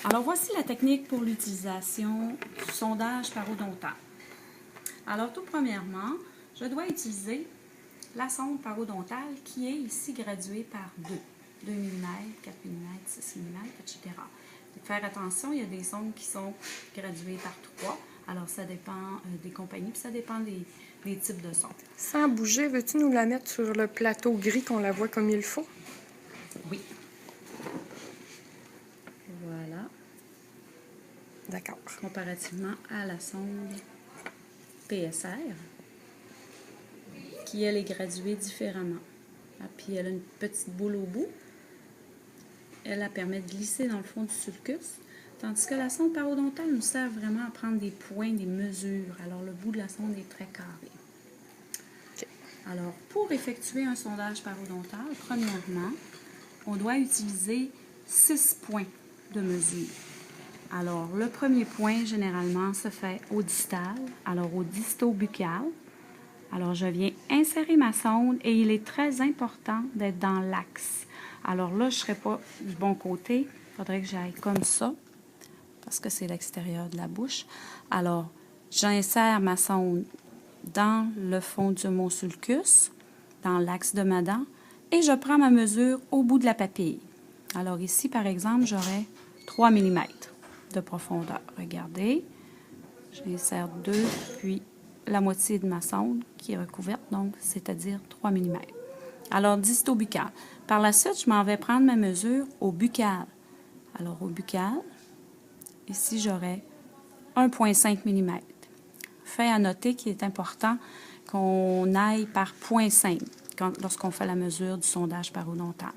Alors, voici la technique pour l'utilisation du sondage parodontal. Alors, tout premièrement, je dois utiliser la sonde parodontale qui est ici graduée par 2 mm, 4 mm, 6 mm, etc. Faire attention, il y a des sondes qui sont graduées par 3. Alors, ça dépend des compagnies, puis ça dépend des types de sondes. Sans bouger, veux-tu nous la mettre sur le plateau gris qu'on la voit comme il faut? Oui. Voilà. D'accord. Comparativement à la sonde PSR, qui, elle, est graduée différemment. Puis, elle a une petite boule au bout. Elle permet de glisser dans le fond du sulcus, tandis que la sonde parodontale nous sert vraiment à prendre des points, des mesures. Alors, le bout de la sonde est très carré. Okay. Alors, pour effectuer un sondage parodontal, premièrement, on doit utiliser 6 points de mesure. Alors, le premier point, généralement, se fait au distal, alors au disto-buccal. Alors, je viens insérer ma sonde et il est très important d'être dans l'axe. Alors là, je ne serai pas du bon côté. Il faudrait que j'aille comme ça, parce que c'est l'extérieur de la bouche. Alors, j'insère ma sonde dans le fond de mon sulcus, dans l'axe de ma dent, et je prends ma mesure au bout de la papille. Alors ici, par exemple, j'aurai 3 mm de profondeur. Regardez, j'insère 2, puis la moitié de ma sonde qui est recouverte, donc c'est-à-dire 3 mm. Alors, disto-buccal. Par la suite, je m'en vais prendre ma mesure au buccal. Alors, au buccal, ici, j'aurai 1,5 mm. Fait à noter qu'il est important qu'on aille par 0,5 lorsqu'on fait la mesure du sondage parodontal.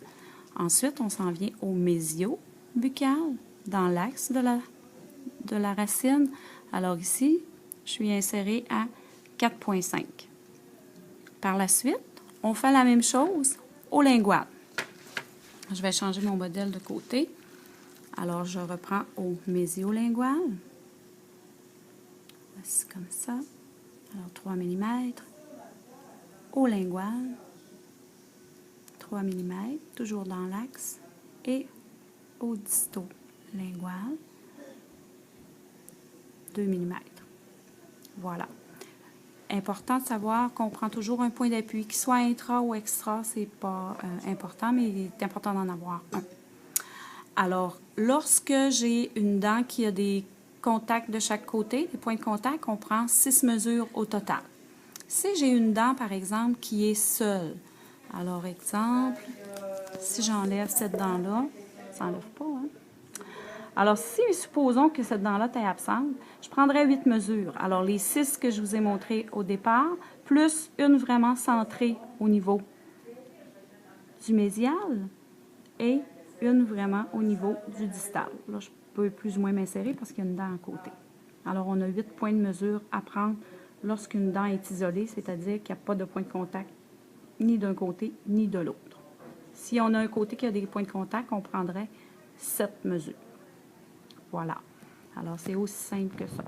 Ensuite, on s'en vient au mésio-buccal, dans l'axe de la racine. Alors ici, je suis insérée à 4,5. Par la suite, on fait la même chose au lingual. Je vais changer mon modèle de côté. Alors, je reprends au mésio-lingual. Voici comme ça. Alors, 3 mm. Au lingual, 3 mm, toujours dans l'axe. Et au disto-lingual, 2 mm. Voilà. Important de savoir qu'on prend toujours un point d'appui, qu'il soit intra ou extra, c'est pas important, mais il est important d'en avoir un. Alors, lorsque j'ai une dent qui a des contacts de chaque côté, des points de contact, on prend 6 mesures au total. Si j'ai une dent, par exemple, qui est seule, alors, exemple, si j'enlève cette dent-là, ça n'enlève pas, hein? Alors, si supposons que cette dent-là est absente, je prendrai 8 mesures. Alors, les 6 que je vous ai montrées au départ, plus une vraiment centrée au niveau du mésial et une vraiment au niveau du distal. Là, je peux plus ou moins m'insérer parce qu'il y a une dent à côté. Alors, on a 8 points de mesure à prendre lorsqu'une dent est isolée, c'est-à-dire qu'il n'y a pas de point de contact ni d'un côté ni de l'autre. Si on a un côté qui a des points de contact, on prendrait 7 mesures. Voilà. Alors, c'est aussi simple que ça.